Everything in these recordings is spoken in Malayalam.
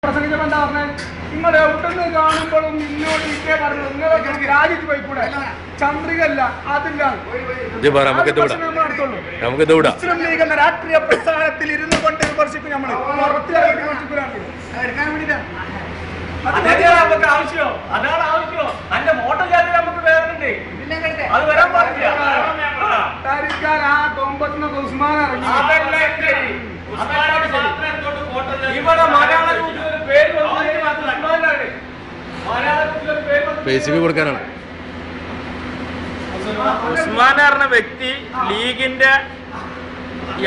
പ്രസംഗിച്ചപ്പോൾ എന്താ പറഞ്ഞത്? നിങ്ങൾ എവിടുന്ന് കാണുമ്പോഴും ഇന്നോട് ഇതേ പറഞ്ഞു നിങ്ങൾ രാജിച്ച് പോയിക്കൂടെ? ചന്ദ്രികല്ല, അതില്ല. മുസ്ലിം ലീഗ് എന്ന രാഷ്ട്രീയ പ്രസ്ഥാനത്തിൽ ഇരുന്നു കൊണ്ട് വിമർശിക്കും. നമ്മൾ പുറത്തിറങ്ങി വിമർശിക്കുകയാണ് എടുക്കാൻ വേണ്ടിയിട്ടാണ്. നമുക്ക് ആവശ്യമോ? അതാണ് ആവശ്യമോ? അന്റെ മോട്ടർ ജാതി നമുക്ക് വേറുണ്ട്. അത് വരാൻ പാടില്ല. ആ കൊമ്പത്തിന് ഉസ്മാൻ ഇറങ്ങി. ഇവിടെ മലയാള പേര് കൊടുക്കാനാണ്. ഉസ്മാൻ പറഞ്ഞ വ്യക്തി ലീഗിന്റെ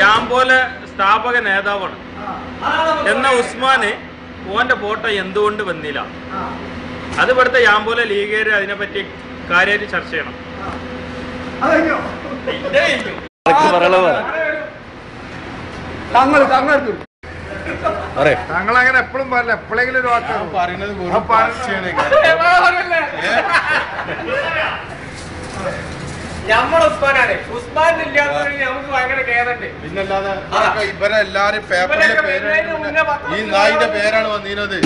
യാമ്പോല സ്ഥാപക നേതാവാണ്. എന്ന ഉസ്മാന് ഓന്റെ ഫോട്ടോ എന്തുകൊണ്ട് വന്നില്ല? അത് ഇവിടുത്തെ യാമ്പോല ലീഗുകാർ അതിനെപ്പറ്റി കാര്യമായിട്ട് ചർച്ച ചെയ്യണം. താങ്കൾ അങ്ങനെ എപ്പോഴും പറയില്ല, എപ്പോഴെങ്കിലും ഒരു വാക്ക് പറയുന്നത്. നമ്മളെ ഉസ്മാനാണ്. ഉസ്മാൻ ഇല്ലാത്തവര് നമുക്ക് ഭയങ്കര കേറുണ്ട്. പിന്നല്ലാതെ ഇവരെല്ലാരും പേപ്പറിലെ പേരാണ്, ഈ നായിന്റെ പേരാണ് വന്നിരുന്നത്.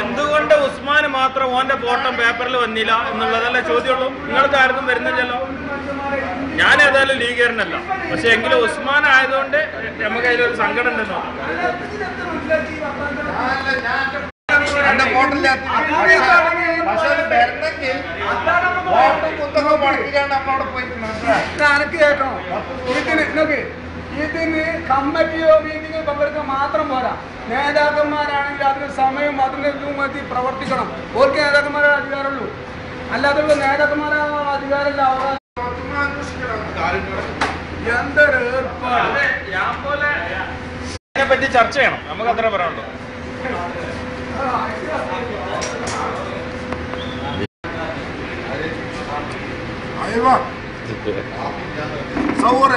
എന്തുകൊണ്ട് ഉസ്മാന് മാത്രം ഓന്റെ ഫോട്ടോ പേപ്പറിൽ വന്നില്ല എന്നുള്ളതല്ല ചോദ്യമുള്ളൂ. നിങ്ങൾക്ക് ആർക്കും വരുന്നില്ലല്ലോ. ഞാൻ ഏതായാലും ലീഗേരനല്ല, പക്ഷെ എങ്കിലും ഉസ്മാൻ ആയതുകൊണ്ട് നമുക്ക് അതിലൊരു സങ്കടം ഉണ്ടെന്നോ. ഇതിന് കമ്മിറ്റിയോ മീറ്റിംഗോ പങ്കെടുക്കാൻ മാത്രം പോരാ. നേതാക്കന്മാരാണെങ്കിൽ അതിന് സമയം അതിന് മതി പ്രവർത്തിക്കണം. ഓർക്ക് നേതാക്കന്മാരുടെ അധികാരമുള്ളൂ, അല്ലാതെ നേതാക്കന്മാരാകാൻ അധികാരമില്ല. എന്തൊരു അതിനെപ്പറ്റി ചർച്ച ചെയ്യണം. നമുക്ക് അത്ര പറയാനുള്ളൂ. صور